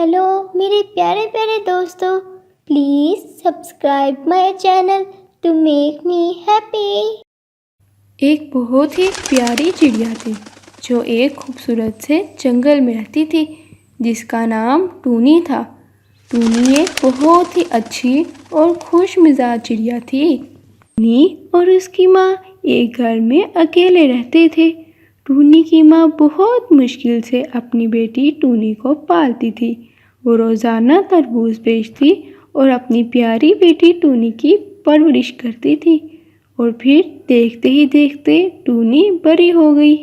Hello میرے پیارے پیارے دوستو، please subscribe my channel to make me happy. ایک بہت ہی پیاری چڑیا تھی جو ایک خوبصورت سے جنگل میں رہتی تھی جس کا نام ٹونی تھا۔ ٹونی ایک بہت ہی اچھی اور خوش مزاج چڑیا تھی۔ ٹونی اور اس کی ماں ایک گھر میں اکیلے رہتے تھے۔ ٹونی کی ماں بہت مشکل سے اپنی بیٹی ٹونی کو پالتی تھی۔ وہ روزانہ تربوز بیچتی اور اپنی پیاری بیٹی ٹونی کی پرورش کرتی تھی، اور پھر دیکھتے ہی دیکھتے ٹونی بڑی ہو گئی۔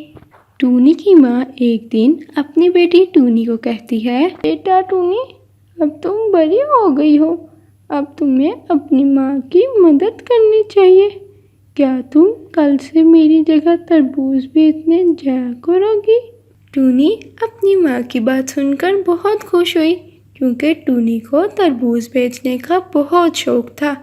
ٹونی کی ماں ایک دن اپنی بیٹی ٹونی کو کہتی ہے، بیٹا ٹونی، اب تم بڑی ہو گئی ہو، اب تمہیں اپنی ماں کی مدد کرنی چاہیے۔ کیا تم کل سے میری جگہ تربوز بیچنے جایا کرو گی؟ ٹونی اپنی ماں کی بات سن کر بہت خوش ہوئی، کیونکہ ٹونی کو تربوز بیچنے کا بہت شوق تھا۔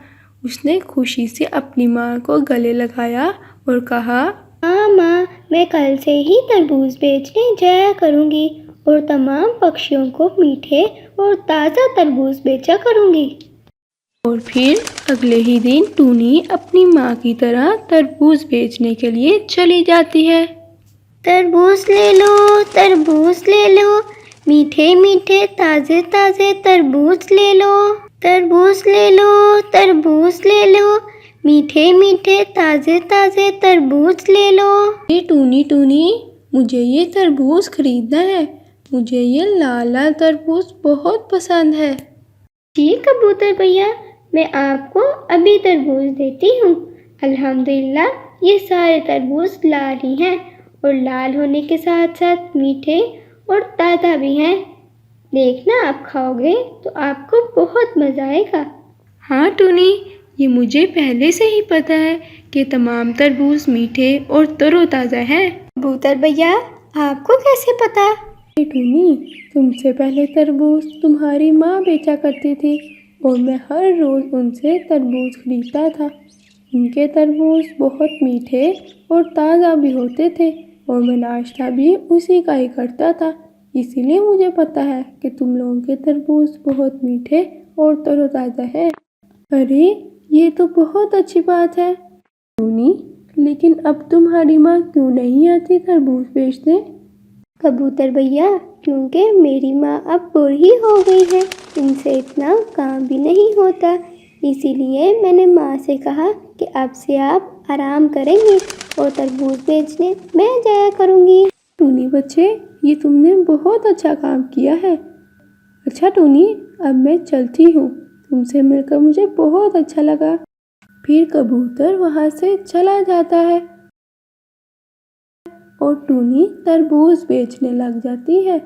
اس نے خوشی سے اپنی ماں کو گلے لگایا اور کہا، ہاں ماں، میں کل سے ہی تربوز بیچنے جایا کروں گی اور تمام پکشیوں کو میٹھے اور تازہ تربوز بیچا کروں گی۔ اور پھر اگلے ہی دن ٹونی اپنی ماں کی طرح تربوز بیچنے کے لیے چلی جاتی ہے۔ تربوز لے لو، تربوز لے لو، میٹھے میٹھے تازے تازے تربوز لے لو۔ تربوز لے لو، تربوز لے لو، میٹھے میٹھے تازے تازے تربوز لے لو۔ ٹونی ٹونی، مجھے یہ تربوز خریدنا ہے، مجھے یہ لال لال تربوز بہت پسند ہے۔ جی کبوتر بھیا، میں آپ کو ابھی تربوز دیتی ہوں۔ الحمدللہ یہ سارے تربوز لال ہی ہیں، اور لال ہونے کے ساتھ ساتھ میٹھے اور تازہ بھی ہیں۔ دیکھنا آپ کھاؤ گے تو آپ کو بہت مزہ آئے گا۔ ہاں ٹونی، یہ مجھے پہلے سے ہی پتا ہے کہ تمام تربوز میٹھے اور تر و تازہ ہیں۔ کبوتر بھیا، آپ کو کیسے پتا؟ ٹونی، تم سے پہلے تربوز تمہاری ماں بیچا کرتی تھی، اور میں ہر روز ان سے تربوز خریدتا تھا۔ ان کے تربوز بہت میٹھے اور تازہ بھی ہوتے تھے، اور میں ناشتہ بھی اسی کا ہی کرتا تھا، اسی لیے مجھے پتا ہے کہ تم لوگوں کے تربوز بہت میٹھے اور تر و تازہ ہے۔ ارے یہ تو بہت اچھی بات ہے ٹونی، لیکن اب تمہاری ماں کیوں نہیں آتی تربوز بیچنے؟ کبوتر بھیا، کیونکہ میری ماں اب بوڑھی ہو گئی ہے، ان سے اتنا کام بھی نہیں ہوتا، اسی لیے میں نے ماں سے کہا کہ اب سے آپ آرام کریں گے اور تربوز بیچنے میں جایا کروں گی۔ ٹونی بچے، یہ تم نے بہت اچھا کام کیا ہے۔ اچھا ٹونی، اب میں چلتی ہوں، تم سے مل کر مجھے بہت اچھا لگا۔ پھر کبوتر وہاں سے چلا جاتا ہے اور ٹونی تربوز بیچنے لگ جاتی ہے۔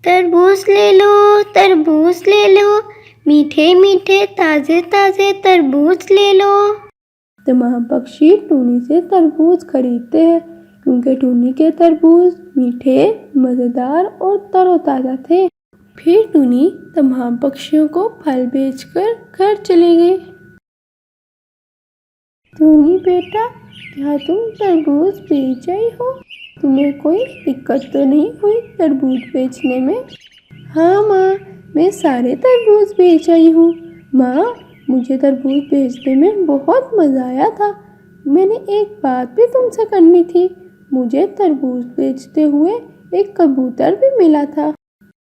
تربوز لے لو، تربوز لے لو، میٹھے میٹھے تازے تازے تربوز لے لو۔ تمام پکشی ٹونی سے تربوز خریدتے ہیں، کیونکہ ٹونی کے تربوز میٹھے، مزیدار اور تر و تازہ تھے۔ پھر ٹونی تمام پکشیوں کو پھل بیچ کر گھر چلے گئے۔ ٹونی بیٹا، کیا تم تربوز بیچ آئی ہو؟ تمہیں کوئی دقت تو نہیں ہوئی تربوز بیچنے میں؟ ہاں ماں، میں سارے تربوز بیچ آئی ہوں۔ ماں، مجھے تربوز بیچنے میں بہت مزہ آیا تھا۔ میں نے ایک بات بھی تم سے کرنی تھی، مجھے تربوز بیچتے ہوئے ایک کبوتر بھی ملا تھا۔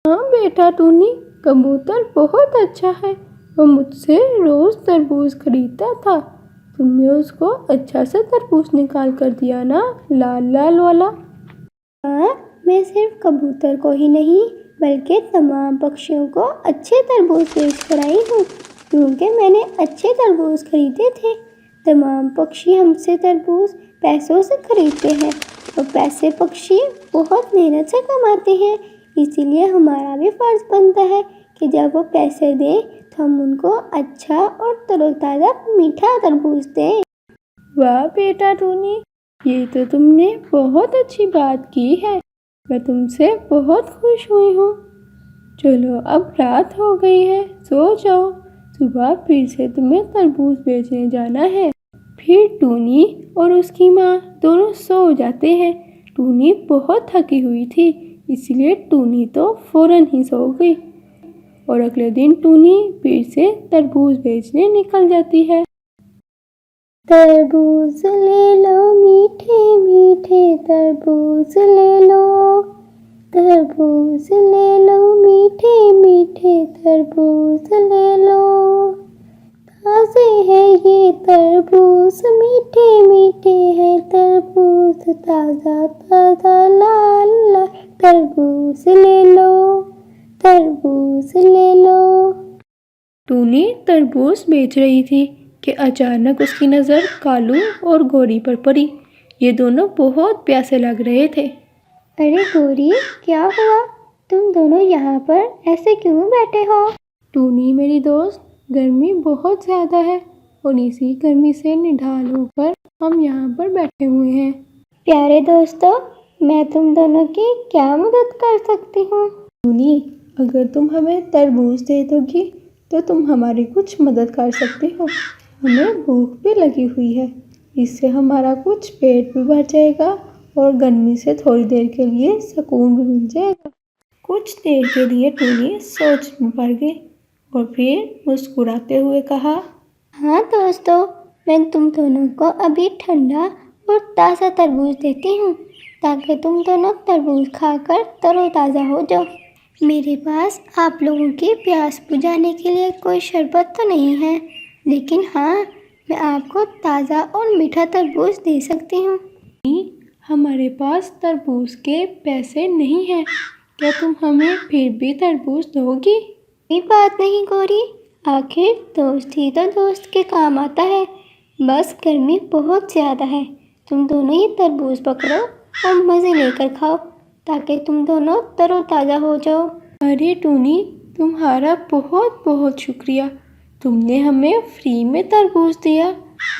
ہاں بیٹا ٹونی، کبوتر بہت اچھا ہے، وہ مجھ سے روز تربوز خریدتا تھا۔ تم نے اس کو اچھا سا تربوز نکال کر دیا نا، لال لال والا۔ ہاں، میں صرف کبوتر کو ہی نہیں بلکہ تمام پکشیوں کو اچھے تربوز بیچ کر آئی ہوں، کیونکہ میں نے اچھے تربوز خریدے تھے۔ تمام پکشی ہم سے تربوز پیسوں سے خریدتے ہیں، اور پیسے پکشی بہت محنت سے کماتے ہیں، اسی لیے ہمارا بھی فرض بنتا ہے کہ جب وہ پیسے دیں تو ہم ان کو اچھا اور تر و تازہ میٹھا تربوز دیں۔ واہ بیٹا ٹونی، یہ تو تم نے بہت اچھی بات کی ہے، میں تم سے بہت خوش ہوئی ہوں۔ چلو اب رات ہو گئی ہے، سو جاؤ، صبح پھر سے تمہیں تربوز بیچنے جانا ہے۔ پھر ٹونی اور اس کی ماں دونوں سو جاتے ہیں۔ ٹونی بہت تھکی ہوئی تھی، اس لیے ٹونی تو فوراً ہی سو گئی۔ اور اگلے دن ٹونی پھر سے تربوز بیچنے نکل جاتی ہے۔ تربوز لے لو میٹھے میٹھے تربوز لے لو، تربوز لے لو میٹھے میٹھے تربوز لے لو، تازے ہے یہ تربوز میٹھے میٹھے ہے تربوز، تازہ تازہ لال لال تربوز لے لو، تربوز لے لو۔ ٹونی تربوز بیچ رہی تھی کہ اچانک اس کی نظر کالو اور گوری پر پڑی۔ یہ دونوں بہت پیاسے لگ رہے تھے۔ ارے گوری، کیا ہوا؟ تم دونوں یہاں پر ایسے کیوں بیٹھے ہو؟ ٹونی میری دوست، گرمی بہت زیادہ ہے اور اسی گرمی سے نڈھال ہو کر ہم یہاں پر بیٹھے ہوئے ہیں۔ پیارے دوستو، میں تم دونوں کی کیا مدد کر سکتی ہوں؟ ٹونی، اگر تم ہمیں تربوز دے دو گی تو تم ہماری کچھ مدد کر سکتے ہو۔ ہمیں بھوک بھی لگی ہوئی ہے، اس سے ہمارا کچھ پیٹ بھی بھر جائے گا اور گرمی سے تھوڑی دیر کے لیے سکون بھی مل جائے گا۔ کچھ دیر کے لیے ٹونی سوچ میں پڑ گئی اور پھر مسکراتے ہوئے کہا، ہاں دوستو، میں تم دونوں کو ابھی ٹھنڈا اور تازہ تربوز دیتی ہوں تاکہ تم دونوں تربوز کھا کر تر و تازہ ہو جاؤ۔ میرے پاس آپ لوگوں کی پیاس بجھانے کے لیے کوئی شربت تو نہیں ہے، لیکن ہاں، میں آپ کو تازہ اور میٹھا تربوز دے سکتی ہوں۔ ہمارے پاس تربوز کے پیسے نہیں ہیں، کیا تم ہمیں پھر بھی تربوز دو گی؟ کوئی بات نہیں گوری، آخر دوست ہی تو دوست کے کام آتا ہے۔ بس گرمی بہت زیادہ ہے، تم دونوں یہ تربوز پکڑو اور مزے لے کر کھاؤ تاکہ تم دونوں تر و تازہ ہو جاؤ۔ ارے ٹونی، تمہارا بہت بہت شکریہ، تم نے ہمیں فری میں تربوز دیا۔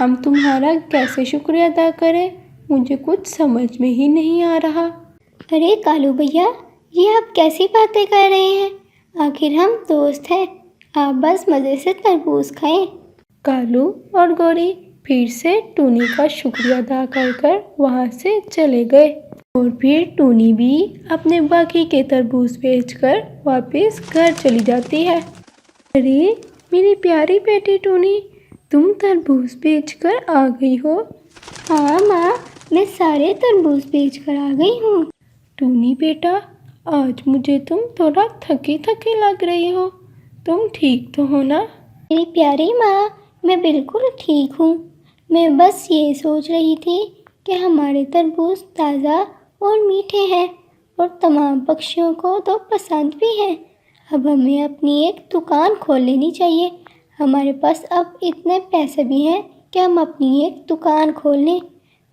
ہم تمہارا کیسے شکریہ ادا کریں، مجھے کچھ سمجھ میں ہی نہیں آ رہا۔ ارے کالو بھیا، یہ آپ کیسی باتیں کر رہے ہیں؟ آخر ہم دوست ہیں، آپ بس مزے سے تربوز کھائیں۔ کالو اور گوری پھر سے ٹونی کا شکریہ ادا کر کر وہاں سے چلے گئے اور پھر ٹونی بھی اپنے باقی کے تربوز بیچ کر واپس گھر چلی جاتی ہے۔ ارے میری پیاری بیٹی ٹونی، تم تربوز بیچ کر آ گئی ہو؟ ہاں ماں، میں سارے تربوز بیچ کر آ گئی ہوں۔ ٹونی بیٹا، آج مجھے تم تھوڑا تھکی تھکی لگ رہی ہو، تم ٹھیک تو ہو نا؟ میری پیاری ماں، میں بالکل ٹھیک ہوں۔ میں بس یہ سوچ رہی تھی کہ ہمارے تربوز تازہ اور میٹھے ہیں اور تمام پکشیوں کو تو پسند بھی ہیں۔ اب ہمیں اپنی ایک دکان کھول لینی چاہیے۔ ہمارے پاس اب اتنے پیسے بھی ہیں کہ ہم اپنی ایک دکان کھول لیں۔